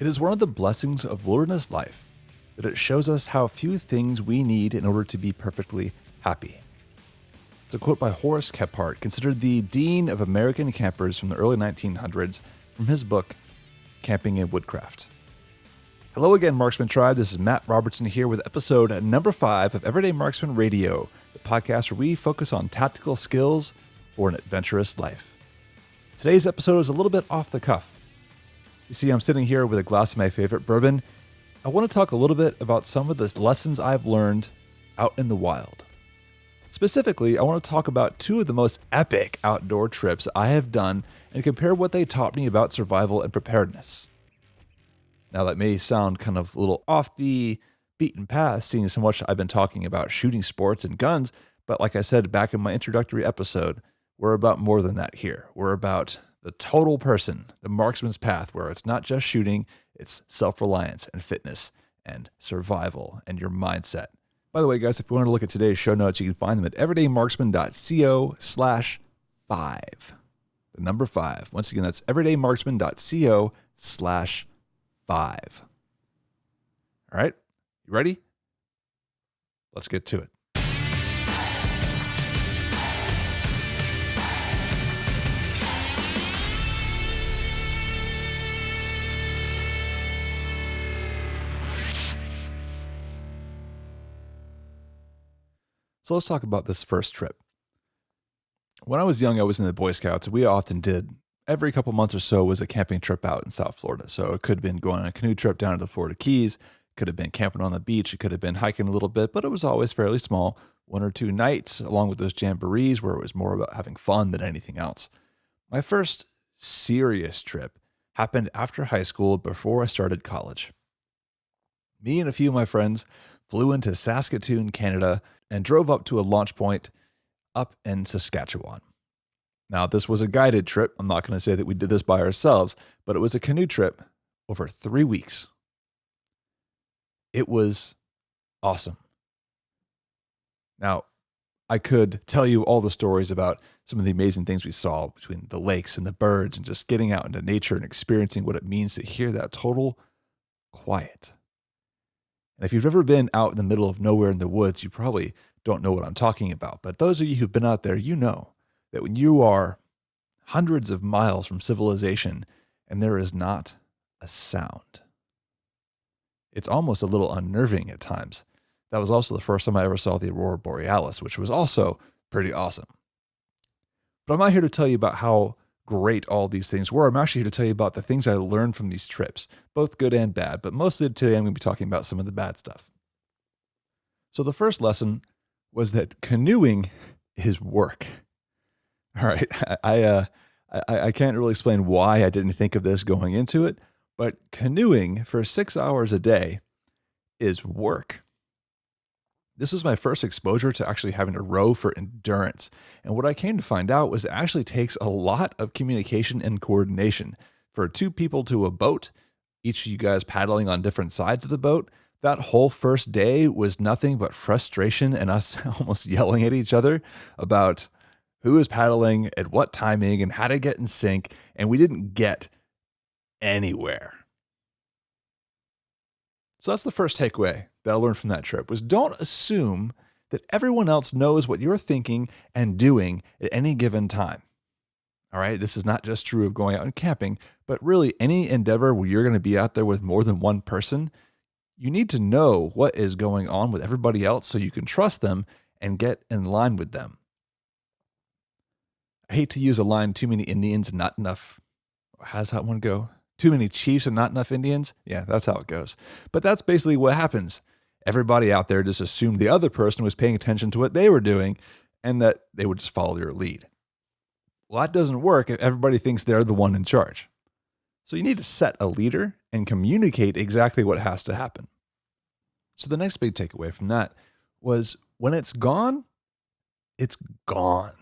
It is one of the blessings of wilderness life that it shows us how few things we need in order to be perfectly happy. It's a quote by Horace Kephart, considered the dean of American campers from the early 1900s, from his book, Camping and Woodcraft. Hello again, Marksman Tribe. This is Matt Robertson here with episode number 5 of Everyday Marksman Radio, the podcast where we focus on tactical skills for an adventurous life. Today's episode is a little bit off the cuff. You see, I'm sitting here with a glass of my favorite bourbon. I want to talk a little bit about some of the lessons I've learned out in the wild. Specifically, I want to talk about 2 of the most epic outdoor trips I have done and compare what they taught me about survival and preparedness. Now, that may sound kind of a little off the beaten path, seeing so much I've been talking about shooting sports and guns, but like I said back in my introductory episode, we're about more than that here. We're about the total person, the marksman's path, where it's not just shooting, it's self-reliance and fitness and survival and your mindset. By the way, guys, if you want to look at today's show notes, you can find them at everydaymarksman.co/5. The number 5. Once again, that's everydaymarksman.co/5. All right, you ready? Let's get to it. So let's talk about this first trip. When I was young, I was in the Boy Scouts. We often did, every couple months or so, was a camping trip out in South Florida. So it could have been going on a canoe trip down to the Florida Keys. It could have been camping on the beach. It could have been hiking a little bit, but it was always fairly small. 1 or 2 nights, along with those jamborees where it was more about having fun than anything else. My first serious trip happened after high school, before I started college. Me and a few of my friends flew into Saskatoon, Canada, and drove up to a launch point up in Saskatchewan. Now, this was a guided trip. I'm not going to say that we did this by ourselves, but it was a canoe trip over 3 weeks. It was awesome. Now, I could tell you all the stories about some of the amazing things we saw between the lakes and the birds and just getting out into nature and experiencing what it means to hear that total quiet. And if you've ever been out in the middle of nowhere in the woods, you probably don't know what I'm talking about. But those of you who've been out there, you know that when you are hundreds of miles from civilization and there is not a sound, it's almost a little unnerving at times. That was also the first time I ever saw the Aurora Borealis, which was also pretty awesome. But I'm not here to tell you about how great all these things were. I'm actually here to tell you about the things I learned from these trips, both good and bad, but mostly today I'm going to be talking about some of the bad stuff. So the first lesson was that canoeing is work. All right, I can't really explain why I didn't think of this going into it, but canoeing for 6 hours a day is work. This was my first exposure to actually having to row for endurance. And what I came to find out was it actually takes a lot of communication and coordination. For 2 people to a boat, each of you guys paddling on different sides of the boat, that whole first day was nothing but frustration and us almost yelling at each other about who is paddling at what timing and how to get in sync. And we didn't get anywhere. So that's the first takeaway that I learned from that trip, was don't assume that everyone else knows what you're thinking and doing at any given time. All right, this is not just true of going out and camping, but really any endeavor where you're going to be out there with more than one person. You need to know what is going on with everybody else so you can trust them and get in line with them. I hate to use a line, too many Indians, not enough. How does that one go? Too many chiefs and not enough Indians? Yeah, that's how it goes. But that's basically what happens. Everybody out there just assumed the other person was paying attention to what they were doing and that they would just follow your lead. Well, that doesn't work if everybody thinks they're the one in charge. So you need to set a leader and communicate exactly what has to happen. So the next big takeaway from that was when it's gone, it's gone.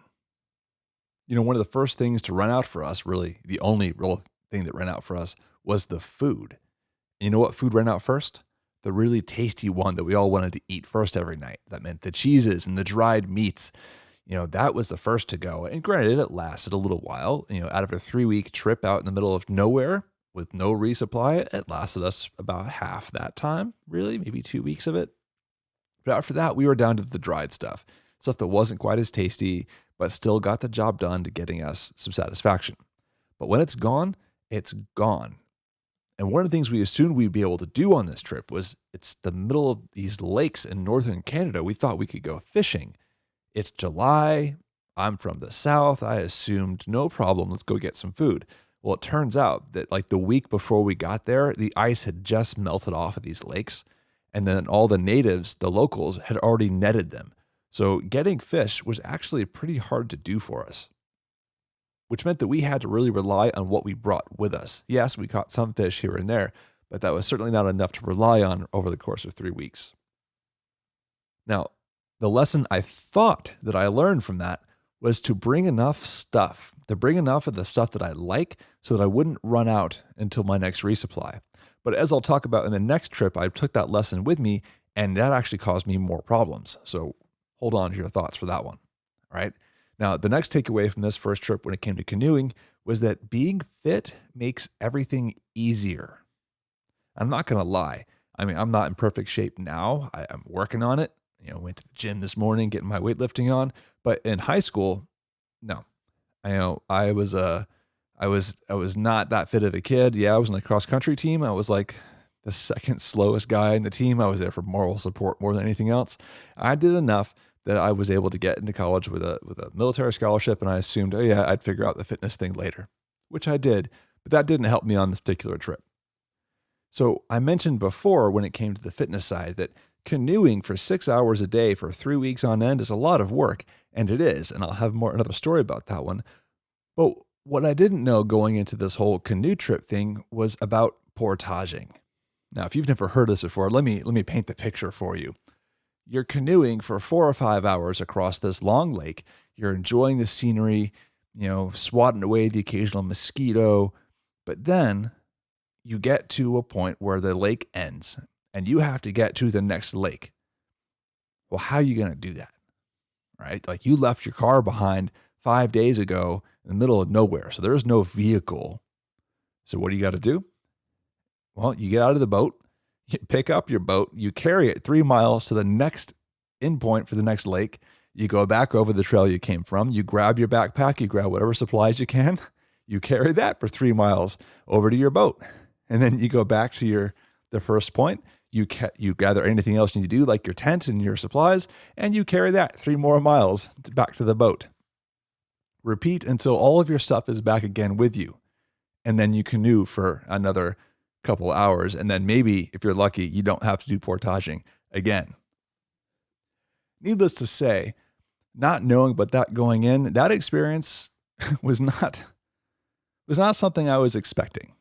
You know, one of the first things to run out for us, really the only real thing that ran out for us, was the food. And you know what food ran out first? The really tasty one that we all wanted to eat first every night. That meant the cheeses and the dried meats. You know, that was the first to go. And granted, it lasted a little while. You know, out of a 3-week trip out in the middle of nowhere, with no resupply, it lasted us about half that time, really, maybe 2 weeks of it. But after that, we were down to the dried stuff that wasn't quite as tasty, but still got the job done to getting us some satisfaction. But when it's gone, it's gone. And one of the things we assumed we'd be able to do on this trip was it's the middle of these lakes in northern Canada. We thought we could go fishing. It's July. I'm from the South. I assumed no problem. Let's go get some food. Well, it turns out that like the week before we got there, the ice had just melted off of these lakes. And then all the natives, the locals, had already netted them. So getting fish was actually pretty hard to do for us, which meant that we had to really rely on what we brought with us. Yes, we caught some fish here and there, but that was certainly not enough to rely on over the course of 3 weeks. Now, the lesson I thought that I learned from that was to bring enough stuff, to bring enough of the stuff that I like so that I wouldn't run out until my next resupply. But as I'll talk about in the next trip, I took that lesson with me, and that actually caused me more problems. So hold on to your thoughts for that one. All right. Now, the next takeaway from this first trip when it came to canoeing was that being fit makes everything easier. I'm not going to lie. I mean, I'm not in perfect shape now. I'm working on it. Went to the gym this morning, getting my weightlifting on. But in high school, no. I was not that fit of a kid. Yeah, I was on the cross country team. I was like the second slowest guy in the team. I was there for moral support more than anything else. I did enough that I was able to get into college with a military scholarship, and I assumed, oh yeah, I'd figure out the fitness thing later, which I did, but that didn't help me on this particular trip. So I mentioned before when it came to the fitness side that canoeing for 6 hours a day for 3 weeks on end is a lot of work, and it is, and I'll have another story about that one. But what I didn't know going into this whole canoe trip thing was about portaging. Now, if you've never heard this before, let me paint the picture for you. You're canoeing for 4 or 5 hours across this long lake. You're enjoying the scenery, swatting away the occasional mosquito. But then you get to a point where the lake ends and you have to get to the next lake. Well, how are you going to do that? Right? Like you left your car behind 5 days ago in the middle of nowhere. So there's no vehicle. So what do you got to do? Well, you get out of the boat, you pick up your boat, you carry it 3 miles to the next endpoint for the next lake. You go back over the trail you came from. You grab your backpack, you grab whatever supplies you can. You carry that for 3 miles over to your boat. And then you go back to the first point. You gather anything else you need to do, like your tent and your supplies, and you carry that 3 more miles back to the boat. Repeat until all of your stuff is back again with you. And then you canoe for another couple hours. And then maybe, if you're lucky, you don't have to do portaging again. Needless to say, not knowing about that going in, that experience was not something I was expecting.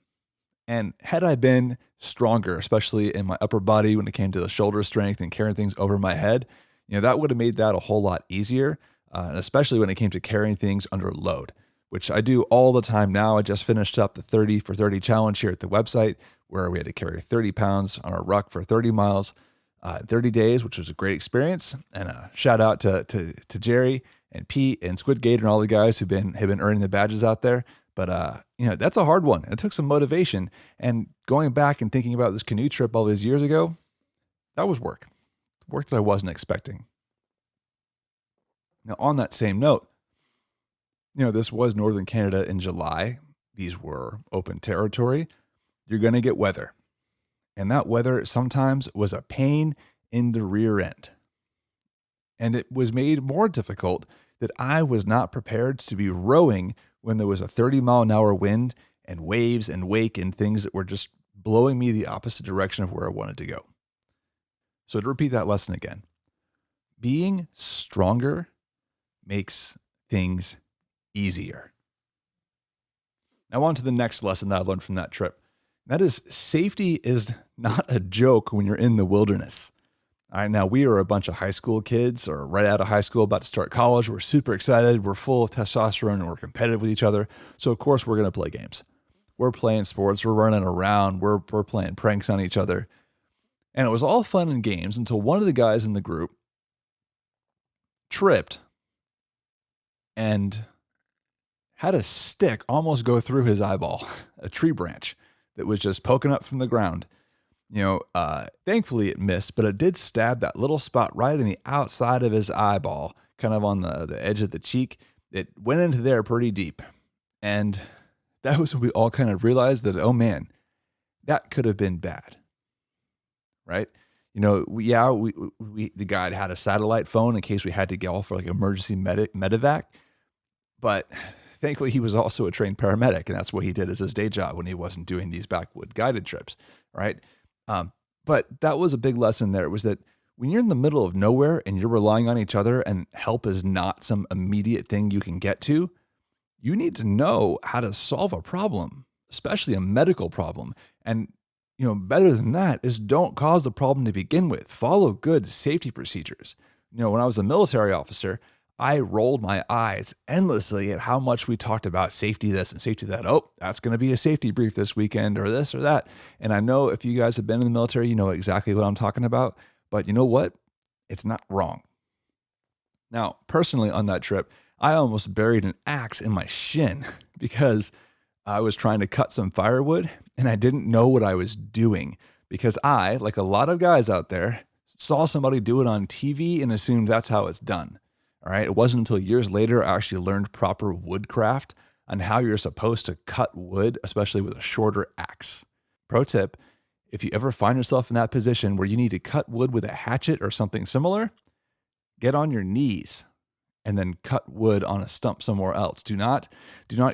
And had I been stronger, especially in my upper body when it came to the shoulder strength and carrying things over my head, that would have made that a whole lot easier. And especially when it came to carrying things under load, which I do all the time now. I just finished up the 30 for 30 challenge here at the website, where we had to carry 30 pounds on our ruck for 30 miles, 30 days, which was a great experience. And a shout out to Jerry and Pete and Squidgate and all the guys have been earning the badges out there. But that's a hard one. It took some motivation. And going back and thinking about this canoe trip all these years ago, that was work that I wasn't expecting. Now, on that same note, this was Northern Canada in July. These were open territory. You're going to get weather. And that weather sometimes was a pain in the rear end. And it was made more difficult that I was not prepared to be rowing when there was a 30-mile-an-hour wind and waves and wake and things that were just blowing me the opposite direction of where I wanted to go. So to repeat that lesson again, being stronger makes things easier. Now on to the next lesson that I learned from that trip. That is, safety is not a joke when you're in the wilderness. All right, now we are a bunch of high school kids or right out of high school about to start college. We're super excited. We're full of testosterone and we're competitive with each other. So of course we're going to play games. We're playing sports. We're running around. We're playing pranks on each other. And it was all fun and games until one of the guys in the group tripped and had a stick almost go through his eyeball, a tree branch. that was just poking up from the ground. Thankfully it missed, but it did stab that little spot right in the outside of his eyeball, kind of on the edge of the cheek. It went into there pretty deep. And that was when we all kind of realized that, oh man, that could have been bad, right? The guy had a satellite phone in case we had to go for like emergency medevac, but thankfully he was also a trained paramedic, and that's what he did as his day job when he wasn't doing these backwood guided trips, right? But that was a big lesson there, was that when you're in the middle of nowhere and you're relying on each other and help is not some immediate thing you can get to, you need to know how to solve a problem, especially a medical problem. And, better than that is don't cause the problem to begin with. Follow good safety procedures. When I was a military officer, I rolled my eyes endlessly at how much we talked about safety this and safety that. Oh, that's going to be a safety brief this weekend, or this or that. And I know if you guys have been in the military, you know exactly what I'm talking about. But you know what? It's not wrong. Now, personally on that trip, I almost buried an axe in my shin because I was trying to cut some firewood and I didn't know what I was doing, because I, like a lot of guys out there, saw somebody do it on TV and assumed that's how it's done. All right. It wasn't until years later I actually learned proper woodcraft and how you're supposed to cut wood, especially with a shorter axe. Pro tip: if you ever find yourself in that position where you need to cut wood with a hatchet or something similar, get on your knees and then cut wood on a stump somewhere else. Do not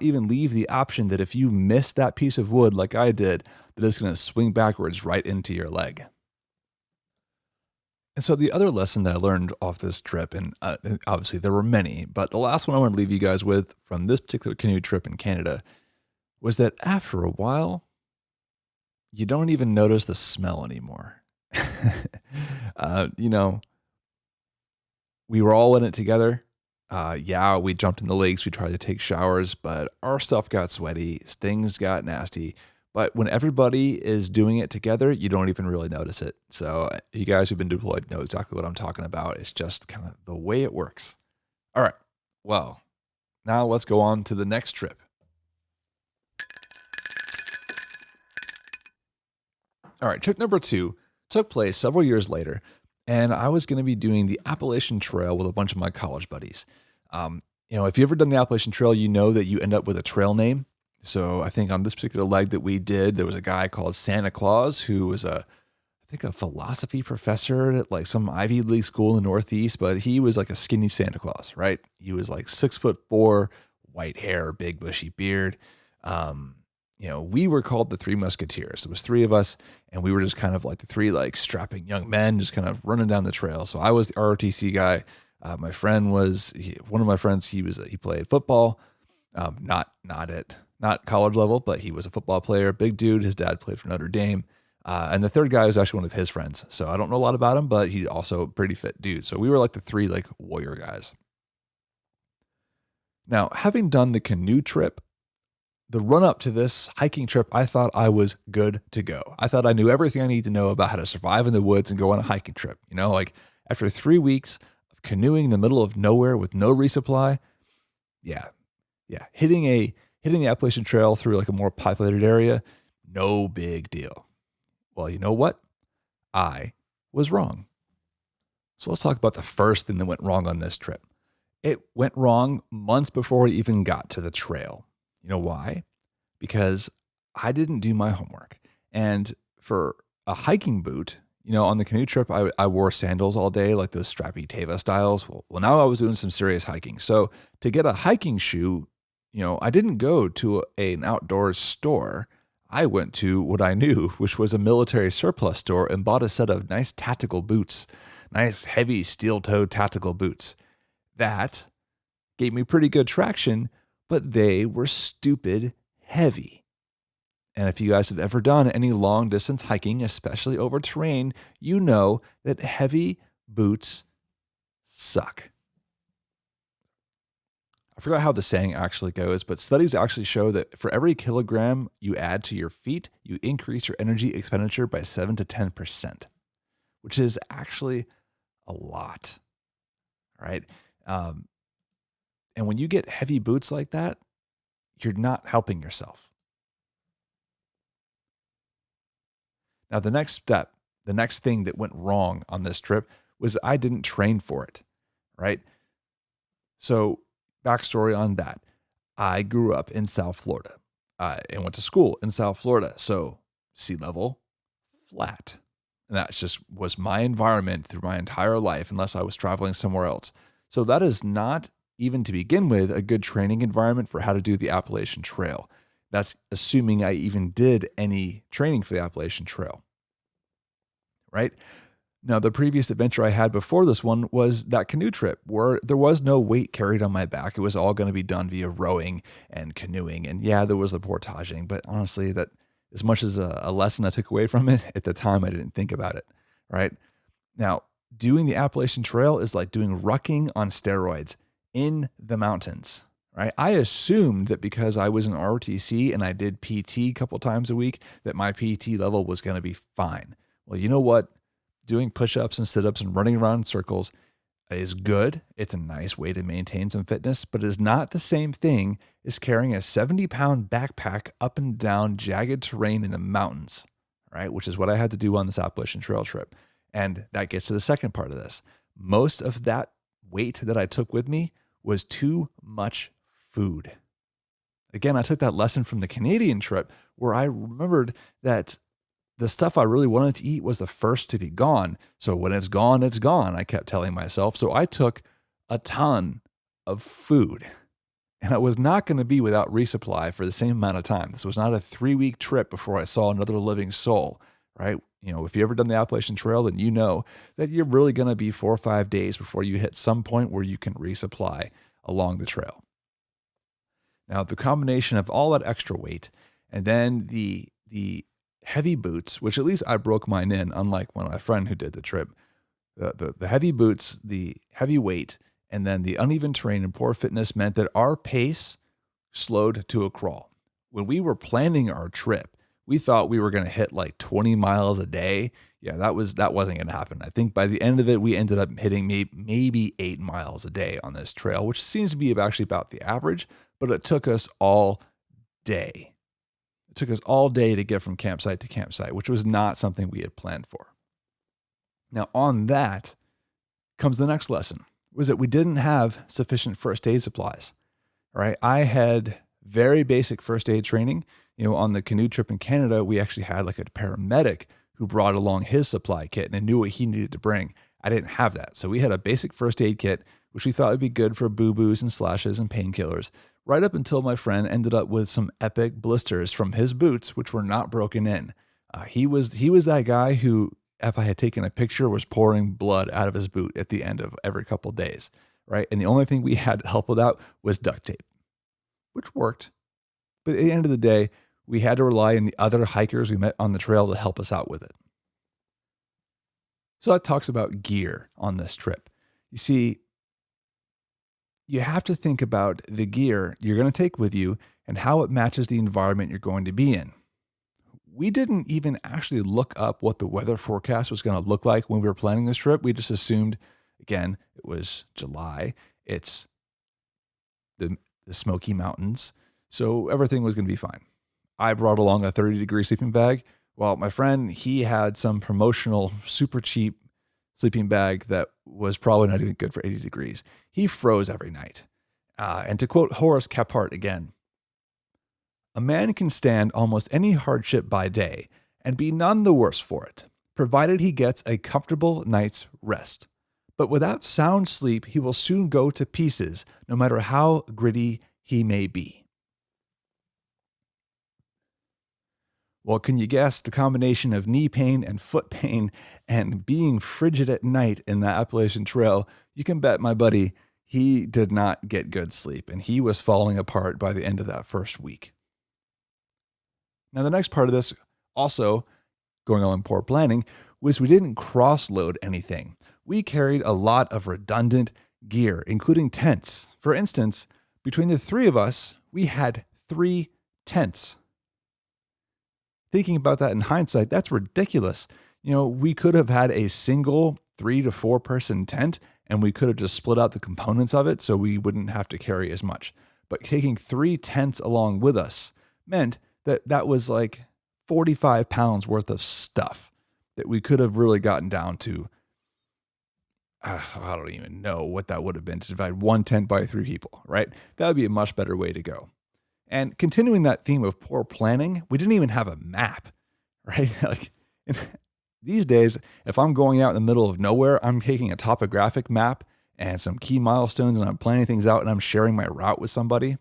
even leave the option that if you miss that piece of wood like I did, that it's going to swing backwards right into your leg. And so the other lesson that I learned off this trip, and obviously there were many, but the last one I want to leave you guys with from this particular canoe trip in Canada was that after a while, you don't even notice the smell anymore. uh, you know, we were all in it together. Yeah, we jumped in the lakes, we tried to take showers, but our stuff got sweaty, things got nasty. But when everybody is doing it together, you don't even really notice it. So you guys who've been deployed know exactly what I'm talking about. It's just kind of the way it works. All right. Well, now let's go on to the next trip. All right, trip number 2 took place several years later, and I was going to be doing the Appalachian Trail with a bunch of my college buddies. If you've ever done the Appalachian Trail, you know that you end up with a trail name. So I think on this particular leg that we did, there was a guy called Santa Claus who was I think a philosophy professor at like some Ivy League school in the Northeast, but he was like a skinny Santa Claus, right? He was like 6'4", white hair, big bushy beard. We were called the Three Musketeers. It was three of us, and we were just kind of like the three like strapping young men, just kind of running down the trail. So I was the ROTC guy. My friend was one of my friends. He played football, not college level, but he was a football player, big dude. His dad played for Notre Dame. And the third guy was actually one of his friends. So I don't know a lot about him, but he also a pretty fit dude. So we were like the three like warrior guys. Now, having done the canoe trip, the run up to this hiking trip, I thought I was good to go. I thought I knew everything I need to know about how to survive in the woods and go on a hiking trip. Like after 3 weeks of canoeing in the middle of nowhere with no resupply, yeah, hitting the Appalachian Trail through like a more populated area, no big deal. Well, you know what? I was wrong. So let's talk about the first thing that went wrong on this trip. It went wrong months before we even got to the trail. You know why? Because I didn't do my homework. And for a hiking boot, on the canoe trip, I wore sandals all day, like those strappy Teva styles. Well, now I was doing some serious hiking. So to get a hiking shoe, I didn't go to an outdoors store. I went to what I knew, which was a military surplus store, and bought a set of nice tactical boots, nice heavy steel-toed tactical boots. That gave me pretty good traction, but they were stupid heavy. And if you guys have ever done any long distance hiking, especially over terrain, you know that heavy boots suck. I forgot how the saying actually goes, but studies actually show that for every kilogram you add to your feet, you increase your energy expenditure by 7 to 10%, which is actually a lot, right? And when you get heavy boots like that, you're not helping yourself. Now, the next step, the next thing that went wrong on this trip was I didn't train for it, right? So, backstory on that. I grew up in South Florida and went to school in South Florida. So, sea level, flat. And that just was my environment through my entire life, unless I was traveling somewhere else. So, that is not, even to begin with, a good training environment for how to do the Appalachian Trail. That's assuming I even did any training for the Appalachian Trail, right? Now, the previous adventure I had before this one was that canoe trip where there was no weight carried on my back. It was all going to be done via rowing and canoeing. And yeah, there was the portaging, but honestly, that as much as a lesson I took away from it, at the time I didn't think about it, right? Now, doing the Appalachian Trail is like doing rucking on steroids in the mountains, right? I assumed that because I was in ROTC and I did PT a couple times a week, that my PT level was going to be fine. Well, you know what? Doing push-ups and sit-ups and running around in circles is good. It's a nice way to maintain some fitness, but it is not the same thing as carrying a 70-pound backpack up and down jagged terrain in the mountains, right? Which is what I had to do on this Appalachian Trail trip. And that gets to the second part of this. Most of that weight that I took with me was too much food. Again, I took that lesson from the Canadian trip where I remembered that the stuff I really wanted to eat was the first to be gone. So when it's gone, it's gone, I kept telling myself. So I took a ton of food, and I was not going to be without resupply for the same amount of time. This was not a 3-week trip before I saw another living soul, right? You know, if you ever done the Appalachian Trail, then you know that you're really going to be 4 or 5 days before you hit some point where you can resupply along the trail. Now, the combination of all that extra weight and then the heavy boots, which at least I broke mine in, unlike my friend who did the trip. The heavy boots, the heavy weight, and then the uneven terrain and poor fitness meant that our pace slowed to a crawl. When we were planning our trip, we thought we were going to hit like 20 miles a day. Yeah, that wasn't going to happen. I think by the end of it, we ended up hitting maybe 8 miles a day on this trail, which seems to be actually about the average, but it took us all day. It took us all day to get from campsite to campsite, which was not something we had planned for. Now, on that comes the next lesson, was that we didn't have sufficient first aid supplies, right? I had very basic first aid training. You know, on the canoe trip in Canada, we actually had like a paramedic who brought along his supply kit and knew what he needed to bring. I didn't have that. So we had a basic first aid kit, which we thought would be good for boo-boos and slashes and painkillers, right up until my friend ended up with some epic blisters from his boots, which were not broken in. He was that guy who, if I had taken a picture, was pouring blood out of his boot at the end of every couple of days, right? And the only thing we had to help with that was duct tape, which worked. But at the end of the day, we had to rely on the other hikers we met on the trail to help us out with it. So that talks about gear on this trip. You see, you have to think about the gear you're going to take with you and how it matches the environment you're going to be in. We didn't even actually look up what the weather forecast was going to look like when we were planning this trip. We just assumed, again, it was July. It's the Smoky Mountains. So everything was going to be fine. I brought along a 30-degree sleeping bag. Well, my friend, he had some promotional, super cheap sleeping bag that was probably not even good for 80 degrees. He froze every night. And to quote Horace Kephart again, "A man can stand almost any hardship by day and be none the worse for it, provided he gets a comfortable night's rest. But without sound sleep, he will soon go to pieces, no matter how gritty he may be." Well, can you guess the combination of knee pain and foot pain and being frigid at night in the Appalachian Trail? You can bet my buddy, he did not get good sleep, and he was falling apart by the end of that first week. Now, the next part of this, also going on poor planning, was we didn't cross-load anything. We carried a lot of redundant gear, including tents. For instance, between the three of us, we had 3 tents. Thinking about that in hindsight, that's ridiculous. You know, we could have had a single 3 to 4 person tent and we could have just split out the components of it so we wouldn't have to carry as much. But taking 3 tents along with us meant that was like 45 pounds worth of stuff that we could have really gotten down to. I don't even know what that would have been to divide one tent by 3 people, right? That would be a much better way to go. And continuing that theme of poor planning, we didn't even have a map, right? Like these days, if I'm going out in the middle of nowhere, I'm taking a topographic map and some key milestones and I'm planning things out and I'm sharing my route with somebody.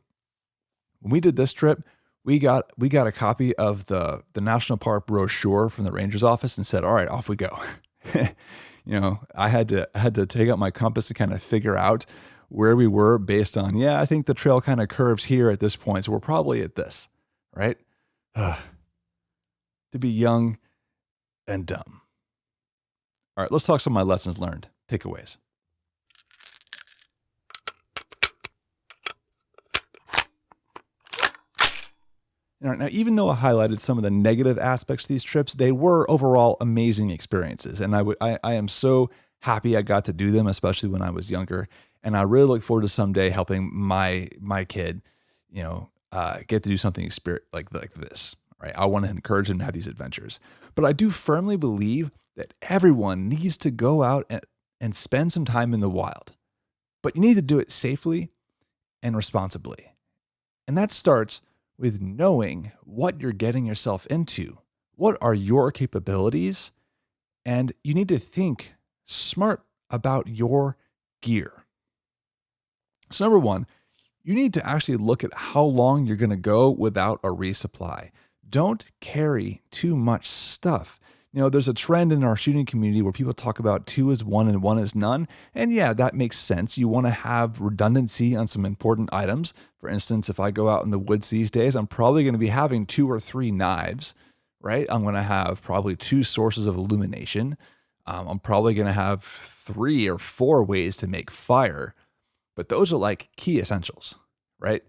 When we did this trip, we got a copy of the national park brochure from the ranger's office and said, "All right, off we go." I had to take out my compass to kind of figure out where we were based on, I think the trail kind of curves here at this point, so we're probably at this, right? To be young and dumb. All right, let's talk some of my lessons learned, takeaways. Now, even though I highlighted some of the negative aspects of these trips, they were overall amazing experiences. And I am so happy I got to do them, especially when I was younger. And I really look forward to someday helping my kid, get to do something like this, right? I want to encourage him to have these adventures. But I do firmly believe that everyone needs to go out and spend some time in the wild. But you need to do it safely and responsibly. And that starts with knowing what you're getting yourself into. What are your capabilities? And you need to think smart about your gear. So number one, you need to actually look at how long you're going to go without a resupply. Don't carry too much stuff. There's a trend in our shooting community where people talk about 2 is 1 and 1 is none. And yeah, that makes sense. You want to have redundancy on some important items. For instance, if I go out in the woods these days, I'm probably going to be having 2 or 3 knives, right? I'm going to have probably 2 sources of illumination. I'm probably going to have 3 or 4 ways to make fire. But those are like key essentials, right?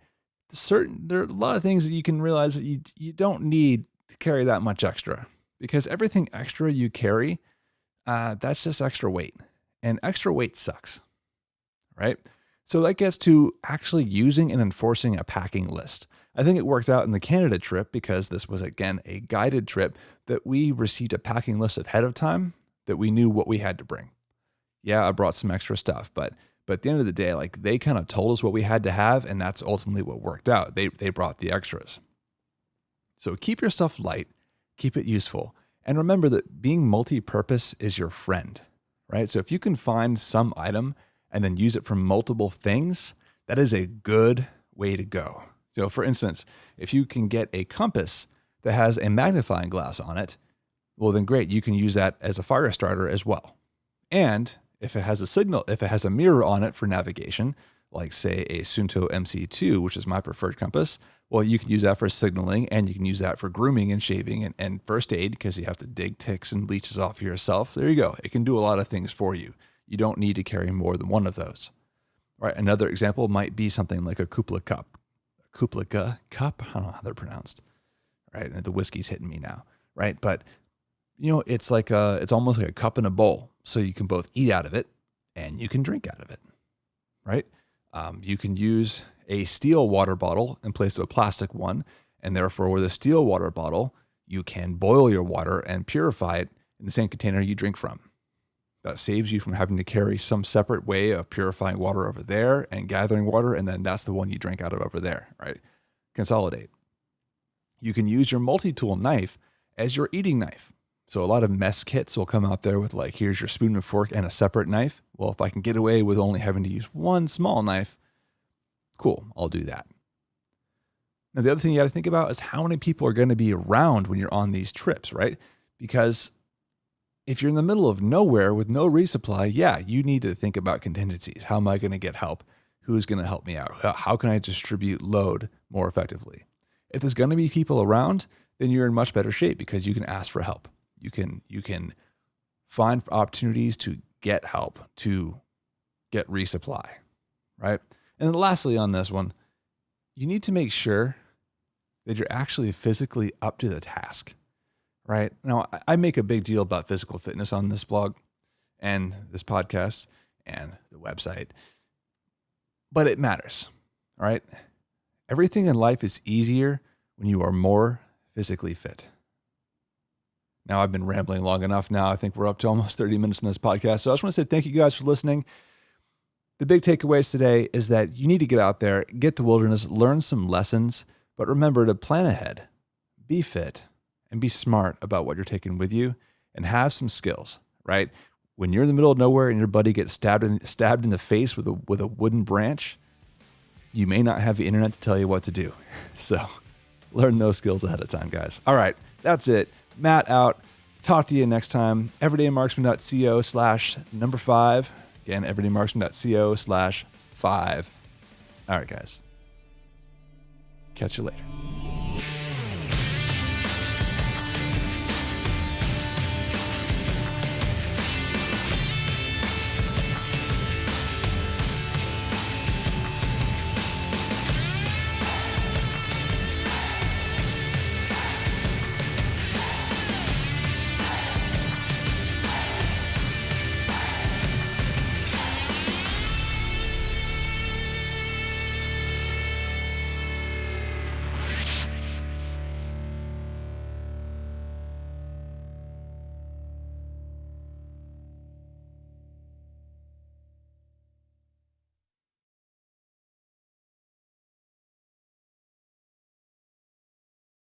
There are a lot of things that you can realize that you don't need to carry that much extra. Because everything extra you carry, that's just extra weight. And extra weight sucks, right? So that gets to actually using and enforcing a packing list. I think it worked out in the Canada trip because this was, again, a guided trip that we received a packing list ahead of time that we knew what we had to bring. Yeah, I brought some extra stuff, but at the end of the day, like they kind of told us what we had to have, and that's ultimately what worked out. They brought the extras. So keep your stuff light. Keep it useful. And remember that being multi-purpose is your friend, right? So if you can find some item and then use it for multiple things, that is a good way to go. So for instance, if you can get a compass that has a magnifying glass on it, well then great, you can use that as a fire starter as well. And if it has a mirror on it for navigation, like say a Suunto MC2, which is my preferred compass, well, you can use that for signaling and you can use that for grooming and shaving and first aid because you have to dig ticks and leeches off yourself. There you go. It can do a lot of things for you. You don't need to carry more than one of those. All right. Another example might be something like a Kupla cup. A Kupla cup? I don't know how they're pronounced. Right. And the whiskey's hitting me now. Right. But it's almost like a cup and a bowl. So you can both eat out of it and you can drink out of it. Right. You can use a steel water bottle in place of a plastic one. And therefore, with a steel water bottle, you can boil your water and purify it in the same container you drink from. That saves you from having to carry some separate way of purifying water over there and gathering water. And then that's the one you drink out of over there, right? Consolidate. You can use your multi-tool knife as your eating knife. So a lot of mess kits will come out there with like, here's your spoon and fork and a separate knife. Well, if I can get away with only having to use one small knife, cool, I'll do that. Now, the other thing you got to think about is how many people are going to be around when you're on these trips, right? Because if you're in the middle of nowhere with no resupply, yeah, you need to think about contingencies. How am I going to get help? Who's going to help me out? How can I distribute load more effectively? If there's going to be people around, then you're in much better shape because you can ask for help. You can find opportunities to get help, to get resupply, right? And then lastly on this one, you need to make sure that you're actually physically up to the task, right? Now, I make a big deal about physical fitness on this blog and this podcast and the website, but it matters, all right? Everything in life is easier when you are more physically fit. Now I've been rambling long enough now. I think we're up to almost 30 minutes in this podcast. So I just want to say thank you guys for listening. The big takeaways today is that you need to get out there, get to wilderness, learn some lessons, but remember to plan ahead, be fit, and be smart about what you're taking with you, and have some skills, right? When you're in the middle of nowhere and your buddy gets stabbed in the face with a wooden branch, you may not have the internet to tell you what to do. So learn those skills ahead of time, guys. All right, that's it. Matt out. Talk to you next time. everydaymarksman.co/5. Again, everydaymarksman.co/5. All right, guys. Catch you later.